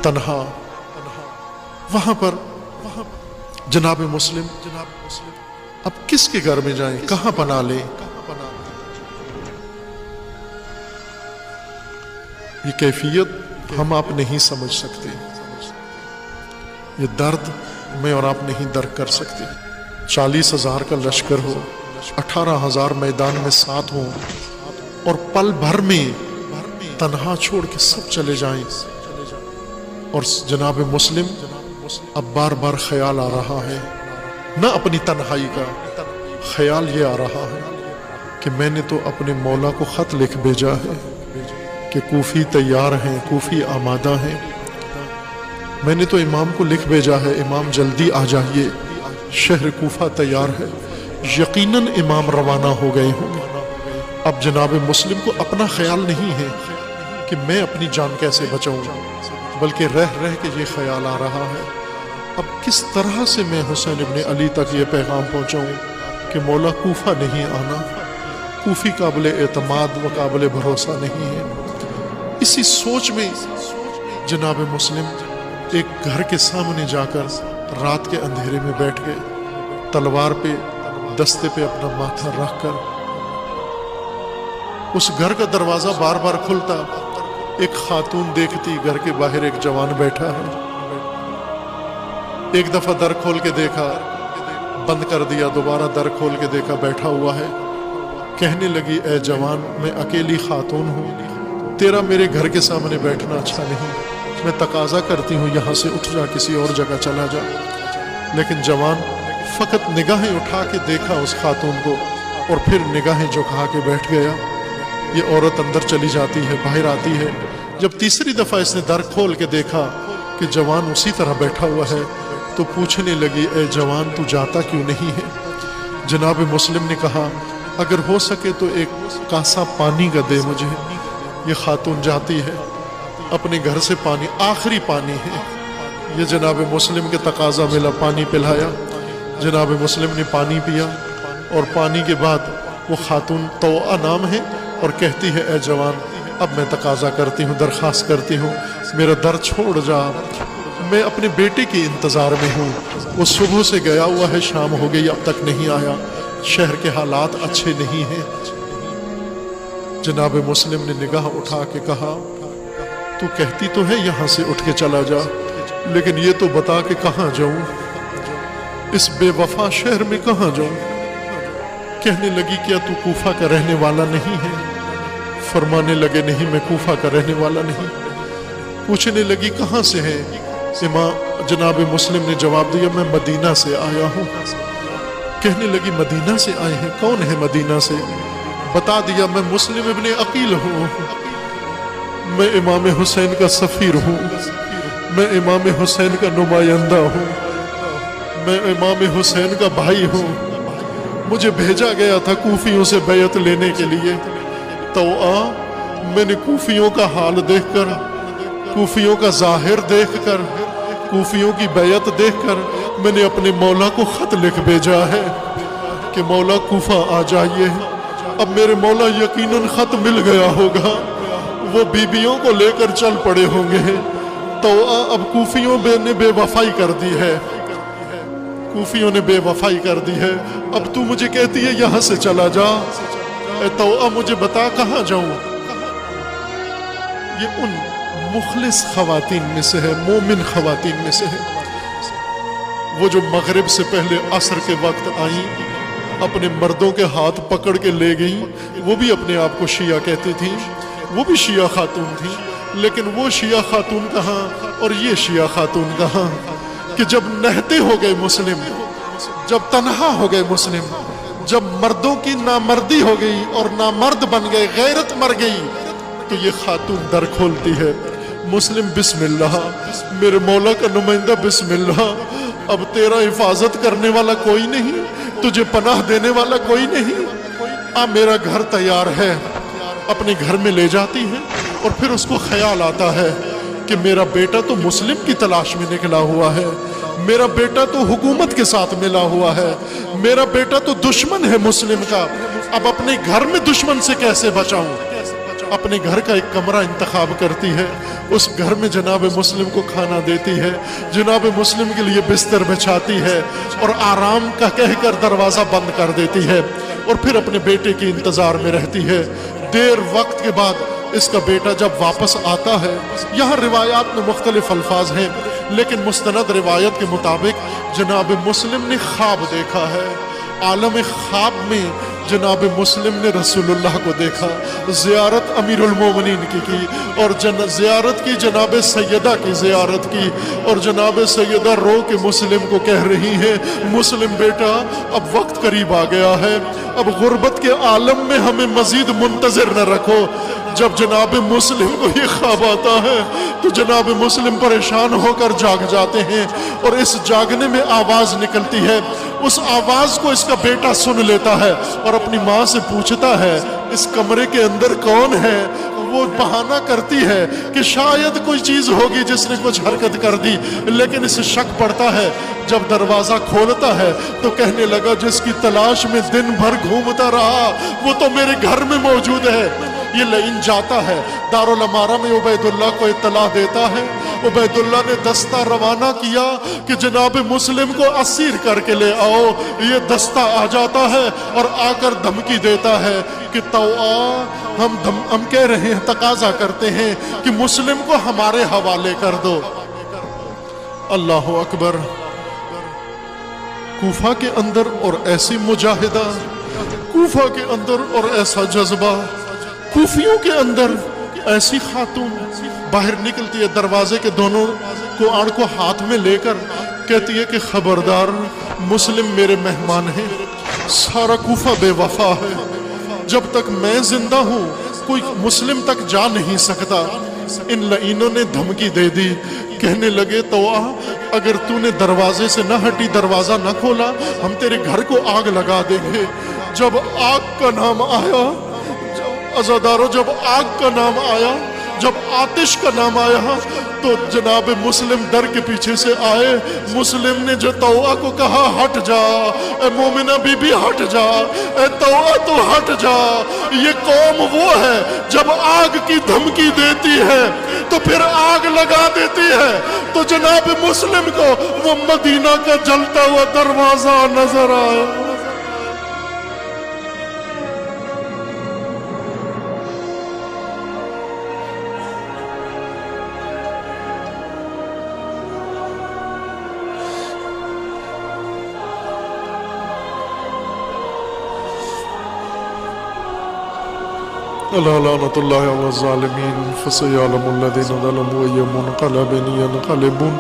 تنہا، وہاں پر جناب مسلم اب کس کے گھر میں جائیں، کہاں پناہ لیں؟ یہ کیفیت ہم آپ نہیں سمجھ سکتے، یہ درد میں اور آپ نہیں درک کر سکتے۔ 40,000 کا لشکر ہو، 18,000 میدان میں ساتھ ہوں، اور پل بھر میں تنہا چھوڑ کے سب چلے جائیں، اور جناب مسلم اب بار بار خیال آ رہا ہے، نہ اپنی تنہائی کا خیال، یہ آ رہا ہے کہ میں نے تو اپنے مولا کو خط لکھ بھیجا ہے کہ کوفی تیار ہیں، کوفی آمادہ ہیں، میں نے تو امام کو لکھ بھیجا ہے امام جلدی آ جائیے، شہر کوفہ تیار ہے، یقیناً امام روانہ ہو گئے ہوں۔ اب جناب مسلم کو اپنا خیال نہیں ہے کہ میں اپنی جان کیسے بچاؤں، بلکہ رہ رہ کے یہ خیال آ رہا ہے اب کس طرح سے میں حسین ابن علی تک یہ پیغام پہنچاؤں کہ مولا کوفہ نہیں آنا، کوفی قابل اعتماد و قابل بھروسہ نہیں ہے۔ اسی سوچ میں جناب مسلم ایک گھر کے سامنے جا کر رات کے اندھیرے میں بیٹھ گئے، تلوار پہ دستے پہ اپنا ماتھا رکھ کر۔ اس گھر کا دروازہ بار بار کھلتا، ایک خاتون دیکھتی گھر کے باہر ایک جوان بیٹھا ہے، ایک دفعہ در کھول کے دیکھا، بند کر دیا، دوبارہ در کھول کے دیکھا بیٹھا ہوا ہے۔ کہنے لگی اے جوان، میں اکیلی خاتون ہوں، تیرا میرے گھر کے سامنے بیٹھنا اچھا نہیں، میں تقاضا کرتی ہوں یہاں سے اٹھ جا، کسی اور جگہ چلا جا۔ لیکن جوان فقط نگاہیں اٹھا کے دیکھا اس خاتون کو، اور پھر نگاہیں جھکا کے بیٹھ گیا۔ یہ عورت اندر چلی جاتی ہے، باہر آتی ہے۔ جب تیسری دفعہ اس نے در کھول کے دیکھا کہ جوان اسی طرح بیٹھا ہوا ہے، تو پوچھنے لگی اے جوان، تو جاتا کیوں نہیں ہے؟ جناب مسلم نے کہا اگر ہو سکے تو ایک کاسا پانی کا دے مجھے۔ یہ خاتون جاتی ہے، اپنے گھر سے پانی، آخری پانی ہے، یہ جناب مسلم کے تقاضا ملا، پانی پلایا۔ جناب مسلم نے پانی پیا، اور پانی کے بعد وہ خاتون توعہ نام ہے، اور کہتی ہے اے جوان، اب میں تقاضا کرتی ہوں، درخواست کرتی ہوں، میرا در چھوڑ جا، میں اپنے بیٹے کے انتظار میں ہوں، وہ صبح سے گیا ہوا ہے، شام ہو گئی اب تک نہیں آیا، شہر کے حالات اچھے نہیں ہیں۔ جناب مسلم نے نگاہ اٹھا کے کہا تو کہتی تو ہے یہاں سے اٹھ کے چلا جا، لیکن یہ تو بتا کہ کہاں جاؤں، اس بے وفا شہر میں کہاں جاؤں؟ کہنے لگی کیا تو کوفہ کا رہنے والا نہیں ہے؟ فرمانے لگے نہیں، میں کوفہ کا رہنے والا نہیں۔ پوچھنے لگی کہاں سے ہے؟ جناب مسلم نے جواب دیا میں مدینہ سے آیا ہوں۔ کہنے لگی مدینہ سے آئے ہیں، کون ہے مدینہ سے؟ بتا دیا میں مسلم ابن عقیل ہوں، میں امام حسین کا سفیر ہوں، میں امام حسین کا نمائندہ ہوں، میں امام حسین کا بھائی ہوں، مجھے بھیجا گیا تھا کوفیوں سے بیعت لینے کے لیے۔ تو میں نے کوفیوں کا حال دیکھ کر، کوفیوں کا ظاہر دیکھ کر، کوفیوں کی بیعت دیکھ کر میں نے اپنے مولا کو خط لکھ بھیجا ہے کہ مولا کوفہ آ جائیے۔ اب میرے مولا یقیناً خط مل گیا ہوگا، وہ بیبیوں کو لے کر چل پڑے ہوں گے۔ تو اب کوفیوں نے بے وفائی کر دی ہے، کوفیوں نے بے وفائی کر دی ہے، اب تو مجھے کہتی ہے یہاں سے چلا جا، تو اب مجھے بتا کہاں جاؤں؟ یہ ان مخلص خواتین میں سے ہے، مومن خواتین میں سے ہے، وہ جو مغرب سے پہلے عصر کے وقت آئیں، اپنے مردوں کے ہاتھ پکڑ کے لے گئیں۔ وہ بھی اپنے آپ کو شیعہ کہتی تھیں، وہ بھی شیعہ خاتون تھیں، لیکن وہ شیعہ خاتون کہاں اور یہ شیعہ خاتون کہاں کہ جب نہتے ہو گئے مسلم، جب تنہا ہو گئے مسلم، جب مردوں کی نامردی ہو گئی اور نامرد بن گئے، غیرت مر گئی، تو یہ خاتون در کھولتی ہے، مسلم بسم اللہ، میرے مولا کا نمائندہ بسم اللہ، اب تیرا حفاظت کرنے والا کوئی نہیں، تجھے پناہ دینے والا کوئی نہیں، میرا گھر تیار ہے۔ اپنے گھر میں لے جاتی ہے، اور پھر اس کو خیال آتا ہے کہ میرا بیٹا تو مسلم کی تلاش میں نکلا ہوا ہے، میرا بیٹا تو حکومت کے ساتھ ملا ہوا ہے، میرا بیٹا تو دشمن ہے مسلم کا، اب اپنے گھر میں دشمن سے کیسے بچاؤں؟ اپنے گھر کا ایک کمرہ انتخاب کرتی ہے، اس گھر میں جناب مسلم کو کھانا دیتی ہے، جناب مسلم کے لیے بستر بچھاتی ہے اور آرام کا کہہ کر دروازہ بند کر دیتی ہے، اور پھر اپنے بیٹے کے انتظار میں رہتی ہے۔ دیر وقت کے بعد اس کا بیٹا جب واپس آتا ہے، یہاں روایات میں مختلف الفاظ ہیں، لیکن مستند روایت کے مطابق جناب مسلم نے خواب دیکھا ہے۔ عالم خواب میں جناب مسلم نے رسول اللہ کو دیکھا، زیارت امیر المومنین کی اور زیارت کی جناب سیدہ کی زیارت کی، اور جناب سیدہ رو کے مسلم کو کہہ رہی ہیں، مسلم بیٹا اب وقت قریب آ گیا ہے، اب غربت کے عالم میں ہمیں مزید منتظر نہ رکھو۔ جب جناب مسلم کو یہ خواب آتا ہے تو جناب مسلم پریشان ہو کر جاگ جاتے ہیں، اور اس جاگنے میں آواز نکلتی ہے، اس آواز کو اس کا بیٹا سن لیتا ہے اور اپنی ماں سے پوچھتا ہے اس کمرے کے اندر کون ہے؟ وہ بہانہ کرتی ہے کہ شاید کوئی چیز ہوگی جس نے کچھ حرکت کر دی، لیکن اسے شک پڑتا ہے۔ جب دروازہ کھولتا ہے تو کہنے لگا جس کی تلاش میں دن بھر گھومتا رہا وہ تو میرے گھر میں موجود ہے۔ یہ لعین جاتا ہے، دارالامارہ میں عبید اللہ کو اطلاع دیتا ہے، عبید اللہ نے دستہ روانہ کیا کہ جناب مسلم کو اسیر کر کے لے آؤ۔ یہ دستہ آ جاتا ہے اور آ کر دھمکی دیتا ہے کہ ہم کہہ رہے ہیں، تقاضا کرتے ہیں کہ مسلم کو ہمارے حوالے کر دو۔ اللہ اکبر۔ کوفہ کے اندر اور ایسی مجاہدہ، کوفہ کے اندر اور ایسا جذبہ، کوفیوں کے اندر ایسی خاتون باہر نکلتی ہے، دروازے کے دونوں کو آڑ کو ہاتھ میں لے کر کہتی ہے کہ خبردار، مسلم میرے مہمان ہیں، سارا کوفہ بے وفا ہے، جب تک میں زندہ ہوں کوئی مسلم تک جا نہیں سکتا۔ ان لعینوں نے دھمکی دے دی، کہنے لگے تو اگر تو نے دروازے سے نہ ہٹی، دروازہ نہ کھولا، ہم تیرے گھر کو آگ لگا دیں گے۔ جب آگ کا نام آیا، عزادارو، جب آگ کا نام آیا، جب آتش کا نام آیا تو جناب مسلم در کے پیچھے سے آئے۔ مسلم نے جو توعہ کو کہا ہٹ جا، اے مومنہ بی بی ہٹ جا، اے توعہ تو ہٹ جا۔ یہ قوم وہ ہے جب آگ کی دھمکی دیتی ہے تو پھر آگ لگا دیتی ہے۔ تو جناب مسلم کو وہ مدینہ کا جلتا ہوا دروازہ نظر آیا۔ ألا لعنة الله على الظالمين فسيعلم الذين ظلموا أي منقلب ينقلبون